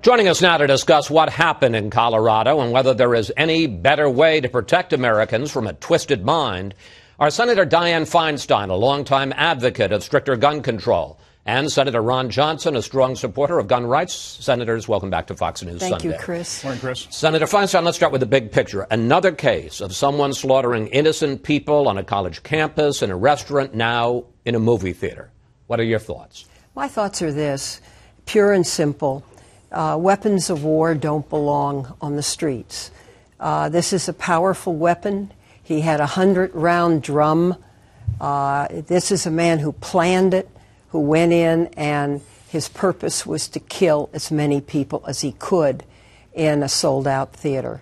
Joining us now to discuss what happened in Colorado and whether there is any better way to protect Americans from a twisted mind are Senator Dianne Feinstein, a longtime advocate of stricter gun control, and Senator Ron Johnson, a strong supporter of gun rights. Senators, welcome back to Fox News Sunday. Thank you, Chris. Morning, Chris. Senator Feinstein, let's start with the big picture. Another case of someone slaughtering innocent people on a college campus, in a restaurant, now in a movie theater. What are your thoughts? My thoughts are this, pure and simple. Weapons of war don't belong on the streets. This is a powerful weapon. He had a 100-round drum. This is a man who planned it, who went in, and his purpose was to kill as many people as he could in a sold-out theater.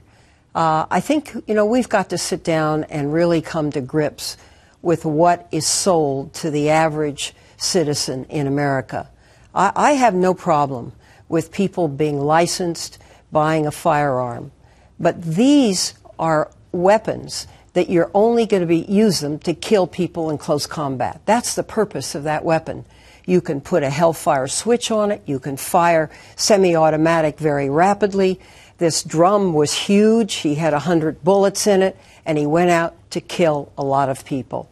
I think, we've got to sit down and really come to grips with what is sold to the average citizen in America. I have no problem with people being licensed, buying a firearm. But these are weapons that you're only going to use them to kill people in close combat. That's the purpose of that weapon. You can put a Hellfire switch on it. You can fire semi-automatic very rapidly. This drum was huge. He had 100 bullets in it, and he went out to kill a lot of people.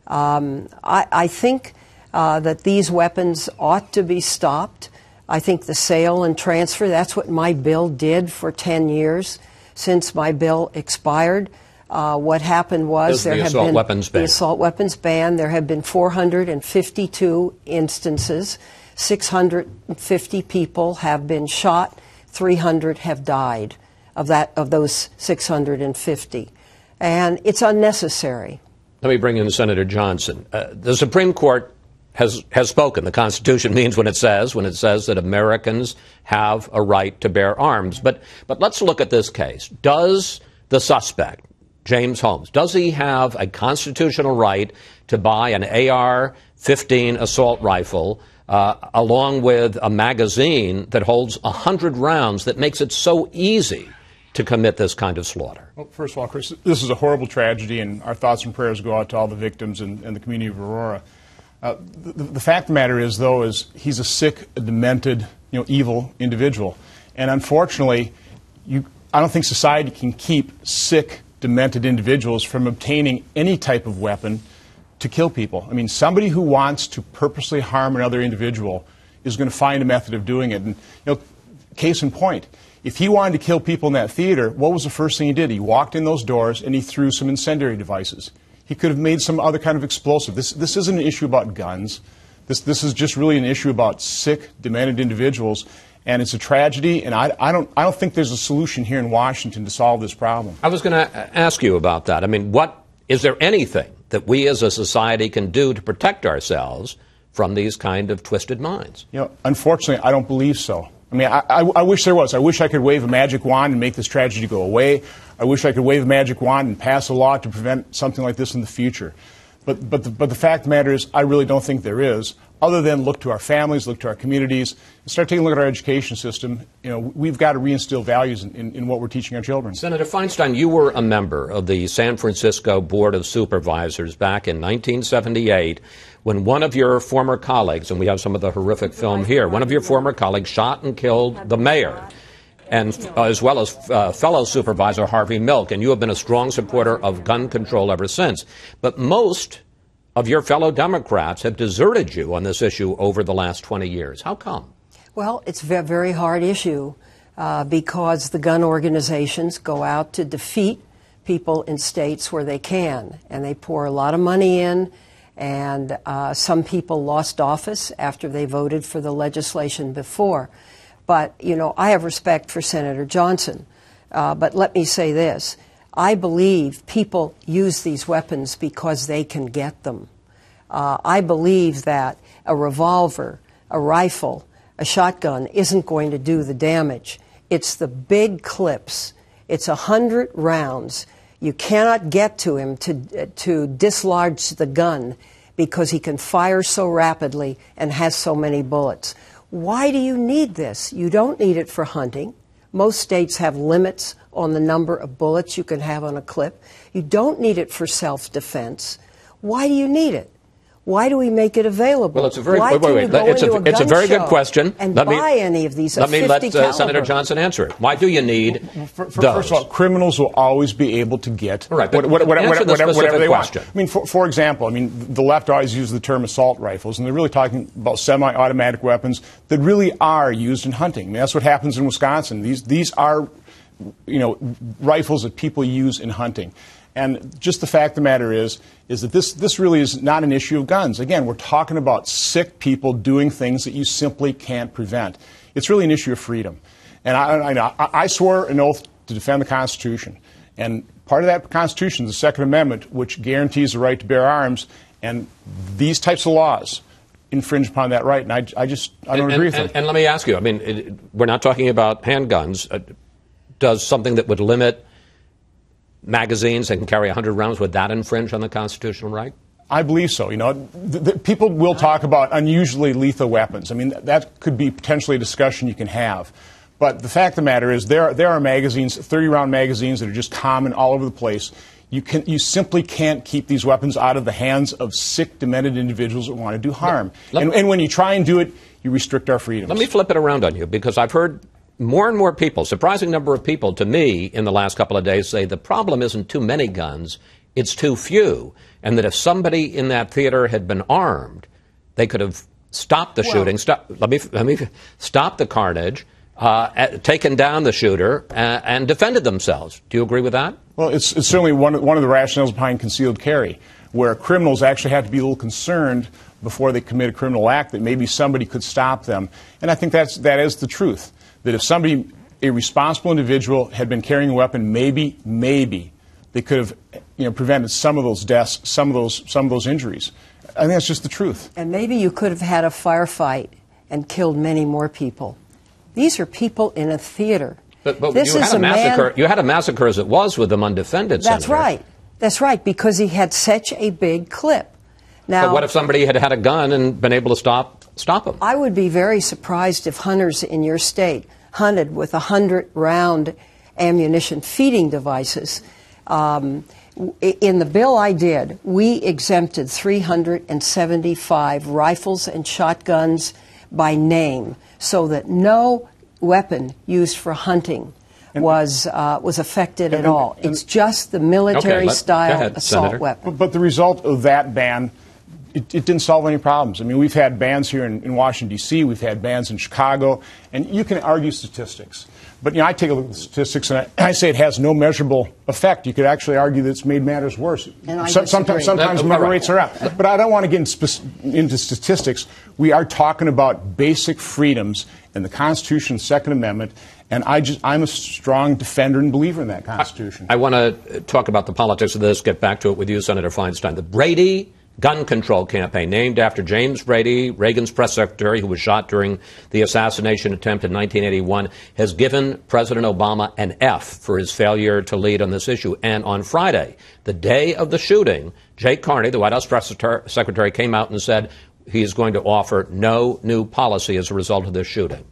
I think that these weapons ought to be stopped. I think the sale and transfer, that's what my bill did for 10 years since my bill expired. What happened was there have been the assault weapons ban. There have been 452 instances. 650 people have been shot. 300 have died of those 650. And it's unnecessary. Let me bring in Senator Johnson. The Supreme Court has spoken. The Constitution means when it says that Americans have a right to bear arms. But let's look at this case. Does the suspect, James Holmes, does he have a constitutional right to buy an AR-15 assault rifle along with a magazine that holds 100 rounds that makes it so easy to commit this kind of slaughter? Well, first of all, Chris, this is a horrible tragedy, and our thoughts and prayers go out to all the victims and the community of Aurora. The fact of the matter is, though, is he's a sick, demented, evil individual. And unfortunately, I don't think society can keep sick, demented individuals from obtaining any type of weapon to kill people. I mean, somebody who wants to purposely harm another individual is going to find a method of doing it. And, case in point, if he wanted to kill people in that theater, what was the first thing he did? He walked in those doors and he threw some incendiary devices. He could have made some other kind of explosive. This isn't an issue about guns. This is just really an issue about sick, demented individuals, and it's a tragedy. And I don't think there's a solution here in Washington to solve this problem. I was going to ask you about that. I mean, is there anything that we as a society can do to protect ourselves from these kind of twisted minds? Unfortunately, I don't believe so. I mean, I wish there was. I wish I could wave a magic wand and make this tragedy go away. I wish I could wave a magic wand and pass a law to prevent something like this in the future. But the fact of the matter is, I really don't think there is, other than look to our families, look to our communities, and start taking a look at our education system. We've got to reinstill values in what we're teaching our children. Senator Feinstein, you were a member of the San Francisco Board of Supervisors back in 1978 when one of your former colleagues, and we have some of the horrific film here, one of your former colleagues shot and killed the mayor, and as well as fellow supervisor Harvey Milk, and you have been a strong supporter of gun control ever since. But most of your fellow Democrats have deserted you on this issue over the last 20 years. How come? Well, it's a very hard issue because the gun organizations go out to defeat people in states where they can, and they pour a lot of money in, and some people lost office after they voted for the legislation before. But, I have respect for Senator Johnson. But let me say this. I believe people use these weapons because they can get them. I believe that a revolver, a rifle, a shotgun isn't going to do the damage. It's the big clips. It's 100 rounds. You cannot get to him to dislodge the gun because he can fire so rapidly and has so many bullets. Why do you need this? You don't need it for hunting. Most states have limits on the number of bullets you can have on a clip. You don't need it for self-defense. Why do you need it? Why do we make it available? Well, it's a very Why wait. It's a very good question. And buy any of these. Let me let Senator Johnson answer it. Why do you need those? First of all, criminals will always be able to get whatever they want. I mean, for example, I mean, the left always uses the term assault rifles, and they're really talking about semi-automatic weapons that really are used in hunting. I mean, that's what happens in Wisconsin. These are, rifles that people use in hunting. And just the fact of the matter is that this really is not an issue of guns. Again, we're talking about sick people doing things that you simply can't prevent. It's really an issue of freedom. And I swore an oath to defend the Constitution. And part of that Constitution is the Second Amendment, which guarantees the right to bear arms. And these types of laws infringe upon that right. And I don't agree with them. And let me ask you, I mean, we're not talking about handguns. Does something that would limit magazines that can carry 100 rounds, would that infringe on the constitutional right? I believe so. People will talk about unusually lethal weapons. I mean, that could be potentially a discussion you can have. But the fact of the matter is there are magazines, 30-round magazines, that are just common all over the place. You simply can't keep these weapons out of the hands of sick, demented individuals that want to do harm. And when you try and do it, you restrict our freedoms. Let me flip it around on you, because I've heard more and more people, surprising number of people to me in the last couple of days, say the problem isn't too many guns, it's too few. And that if somebody in that theater had been armed, they could have stopped the shooting, stop the carnage, taken down the shooter, and defended themselves. Do you agree with that? Well, it's certainly one of the rationales behind concealed carry, where criminals actually have to be a little concerned before they commit a criminal act that maybe somebody could stop them. And I think that is the truth. That if somebody, a responsible individual, had been carrying a weapon, maybe they could have prevented some of those deaths, some of those injuries. I think that's just the truth. And maybe you could have had a firefight and killed many more people. These are people in a theater. But this you had a massacre. You had a massacre as it was with them undefended. That's Senator. right. That's right, because he had such a big clip. Now, but what if somebody had had a gun and been able to stop him? I would be very surprised if hunters in your state hunted with 100-round ammunition feeding devices. In the bill I did, we exempted 375 rifles and shotguns by name, so that no weapon used for hunting was affected at all. It's just the military-style assault weapon. But the result of that ban, it didn't solve any problems. I mean, we've had bans here in Washington, D.C., we've had bans in Chicago, and you can argue statistics. But I take a look at the statistics, and I say it has no measurable effect. You could actually argue that it's made matters worse. Sometimes murder rates are up. But I don't want to get into statistics. We are talking about basic freedoms in the Constitution, Second Amendment, and I'm a strong defender and believer in that Constitution. I want to talk about the politics of this, get back to it with you, Senator Feinstein. The Brady gun control campaign, named after James Brady, Reagan's press secretary, who was shot during the assassination attempt in 1981, has given President Obama an F for his failure to lead on this issue. And on Friday, the day of the shooting, Jake Carney, the White House press secretary, came out and said he's going to offer no new policy as a result of this shooting.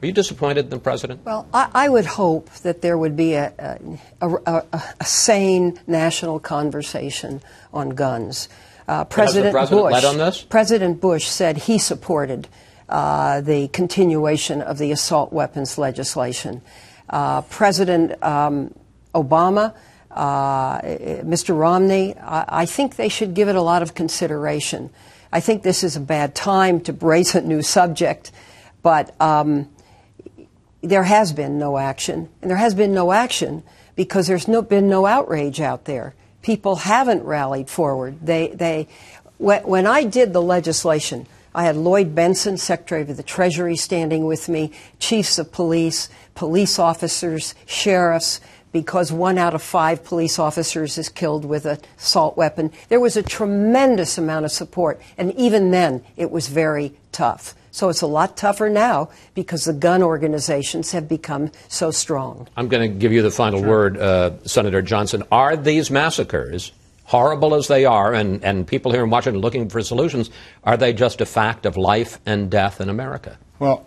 Are you disappointed in the president? Well, I would hope that there would be a sane national conversation on guns. President Bush said he supported the continuation of the assault weapons legislation. President Obama, Mr. Romney, I think they should give it a lot of consideration. I think this is a bad time to brace a new subject, but there has been no action. And there has been no action because there's been no outrage out there. People haven't rallied forward. When I did the legislation, I had Lloyd Benson, Secretary of the Treasury, standing with me, chiefs of police, police officers, sheriffs, because 1 out of 5 police officers is killed with an assault weapon. There was a tremendous amount of support, and even then it was very tough. So it's a lot tougher now because the gun organizations have become so strong. I'm going to give you the final word, Senator Johnson. Are these massacres, horrible as they are, and people here in Washington looking for solutions, are they just a fact of life and death in America? Well,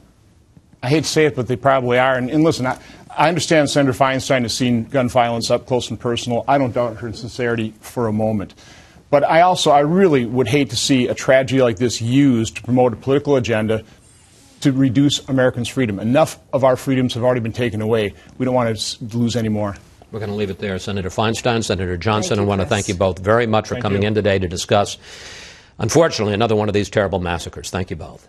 I hate to say it, but they probably are. And listen, I understand Senator Feinstein has seen gun violence up close and personal. I don't doubt her sincerity for a moment. But I really would hate to see a tragedy like this used to promote a political agenda to reduce Americans' freedom. Enough of our freedoms have already been taken away. We don't want to lose any more. We're going to leave it there. Senator Feinstein, Senator Johnson, I want to Chris. thank you both very much for coming in today to discuss, unfortunately, another one of these terrible massacres. Thank you both.